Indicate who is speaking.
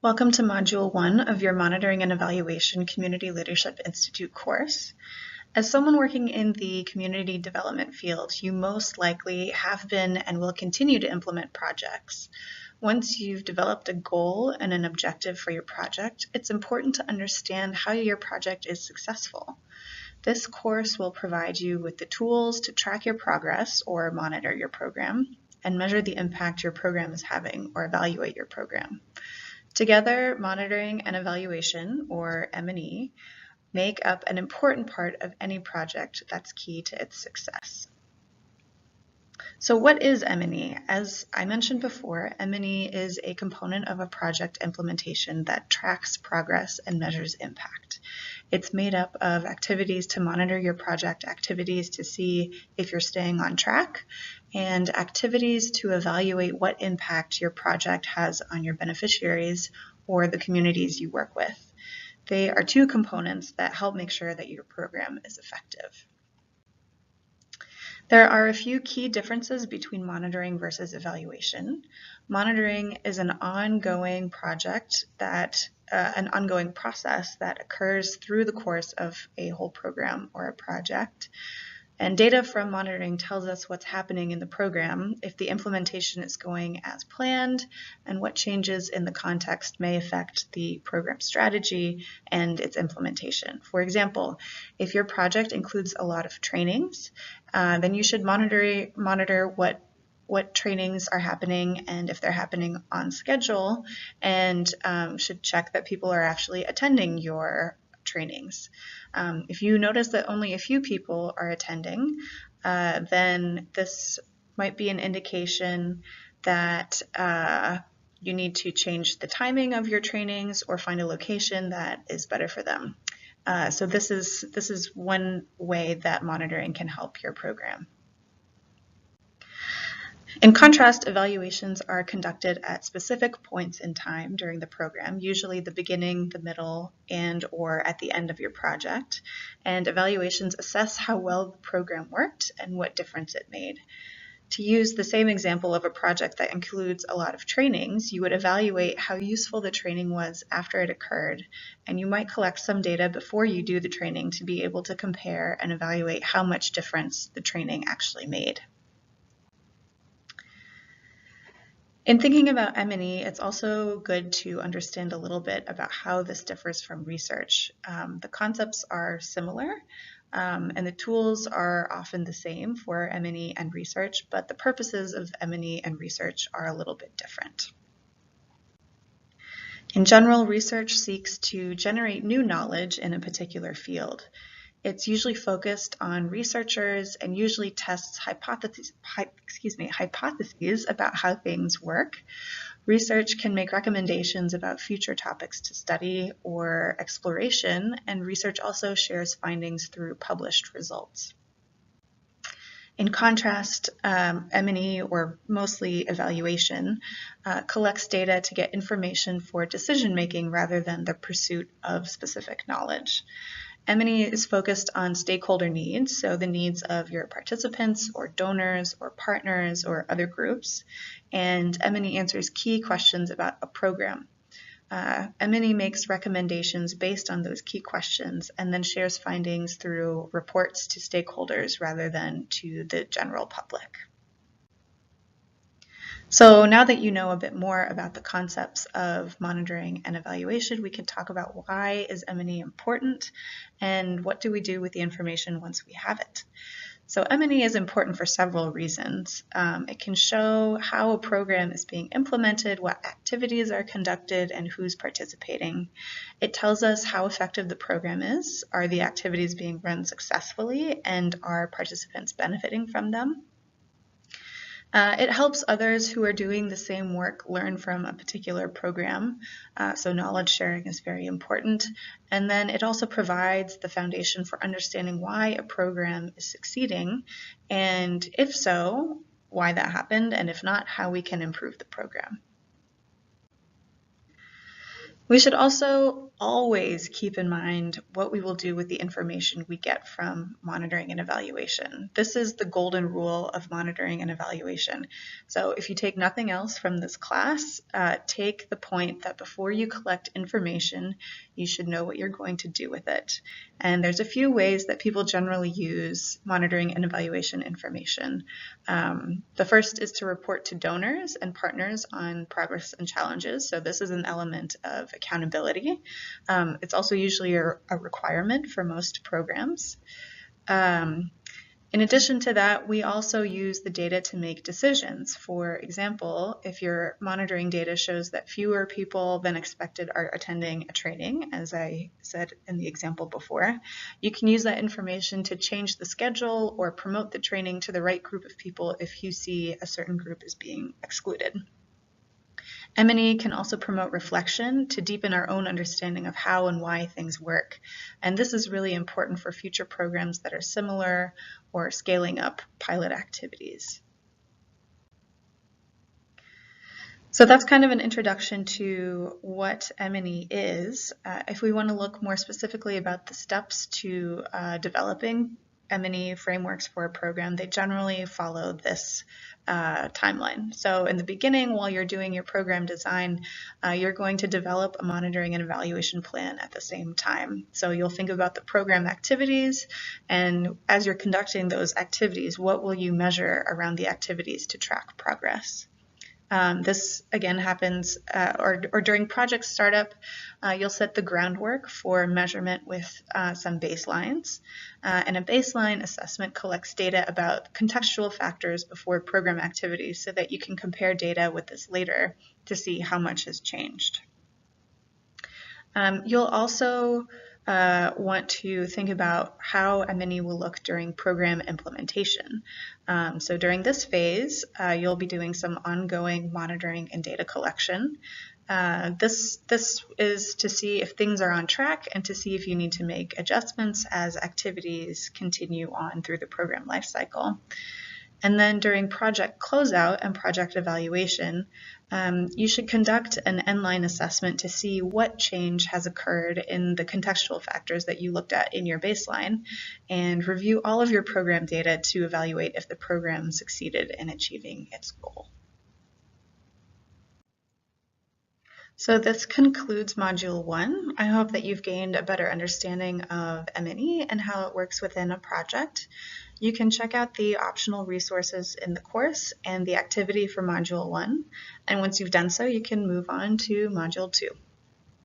Speaker 1: Welcome to Module 1 of your Monitoring and Evaluation Community Leadership Institute course. As someone working in the community development field, you most likely have been and will continue to implement projects. Once you've developed a goal and an objective for your project, it's important to understand how your project is successful. This course will provide you with the tools to track your progress or monitor your program and measure the impact your program is having or evaluate your program. Together, monitoring and evaluation, or M&E, make up an important part of any project that's key to its success. So what is M&E? As I mentioned before, M&E is a component of a project implementation that tracks progress and measures impact. It's made up of activities to monitor your project, activities to see if you're staying on track, and activities to evaluate what impact your project has on your beneficiaries or the communities you work with. They are two components that help make sure that your program is effective. There are a few key differences between monitoring versus evaluation. Monitoring is an ongoing project an ongoing process that occurs through the course of a whole program or a project. And data from monitoring tells us what's happening in the program, if the implementation is going as planned, and what changes in the context may affect the program strategy and its implementation. For example, if your project includes a lot of trainings, then you should monitor what trainings are happening and if they're happening on schedule, and should check that people are actually attending your trainings. If you notice that only a few people are attending, then this might be an indication that you need to change the timing of your trainings or find a location that is better for them. So this is one way that monitoring can help your program. In contrast, evaluations are conducted at specific points in time during the program, usually the beginning, the middle, or at the end of your project. And evaluations assess how well the program worked and what difference it made. To use the same example of a project that includes a lot of trainings, you would evaluate how useful the training was after it occurred, and you might collect some data before you do the training to be able to compare and evaluate how much difference the training actually made. In thinking about M&E, it's also good to understand a little bit about how this differs from research. The concepts are similar, and the tools are often the same for M&E and research, but the purposes of M&E and research are a little bit different. In general, research seeks to generate new knowledge in a particular field. It's usually focused on researchers and usually tests hypotheses about how things work. Research can make recommendations about future topics to study or exploration, and research also shares findings through published results. In contrast, M&E, or mostly evaluation, collects data to get information for decision-making rather than the pursuit of specific knowledge. M&E is focused on stakeholder needs, so the needs of your participants or donors or partners or other groups, and M&E answers key questions about a program. M&E makes recommendations based on those key questions and then shares findings through reports to stakeholders rather than to the general public. So now that you know a bit more about the concepts of monitoring and evaluation, we can talk about why is M&E important and what do we do with the information once we have it. So M&E is important for several reasons. It can show how a program is being implemented, what activities are conducted, and who's participating. It tells us how effective the program is, are the activities being run successfully, and are participants benefiting from them. It helps others who are doing the same work learn from a particular program, so knowledge sharing is very important. And then it also provides the foundation for understanding why a program is succeeding, and if so, why that happened, and if not, how we can improve the program. We should also always keep in mind what we will do with the information we get from monitoring and evaluation. This is the golden rule of monitoring and evaluation. So if you take nothing else from this class, take the point that before you collect information, you should know what you're going to do with it. And there's a few ways that people generally use monitoring and evaluation information. The first is to report to donors and partners on progress and challenges. So this is an element of accountability. It's also usually a requirement for most programs. In addition to that, we also use the data to make decisions. For example, if your monitoring data shows that fewer people than expected are attending a training, as I said in the example before, you can use that information to change the schedule or promote the training to the right group of people if you see a certain group is being excluded. M&E can also promote reflection to deepen our own understanding of how and why things work. And this is really important for future programs that are similar or scaling up pilot activities. So that's kind of an introduction to what M&E is. If we want to look more specifically about the steps to developing M&E frameworks for a program, they generally follow this timeline. So in the beginning, while you're doing your program design, you're going to develop a monitoring and evaluation plan at the same time. So you'll think about the program activities, and as you're conducting those activities, what will you measure around the activities to track progress? This again happens or during project startup, you'll set the groundwork for measurement with some baselines. And a baseline assessment collects data about contextual factors before program activities so that you can compare data with this later to see how much has changed. You'll also want to think about how M&E will look during program implementation. So during this phase, you'll be doing some ongoing monitoring and data collection. This is to see if things are on track and to see if you need to make adjustments as activities continue on through the program lifecycle. And then during project closeout and project evaluation, you should conduct an end-line assessment to see what change has occurred in the contextual factors that you looked at in your baseline, and review all of your program data to evaluate if the program succeeded in achieving its goal. So this concludes Module 1. I hope that you've gained a better understanding of M&E and how it works within a project. You can check out the optional resources in the course and the activity for Module 1. And once you've done so, you can move on to Module 2.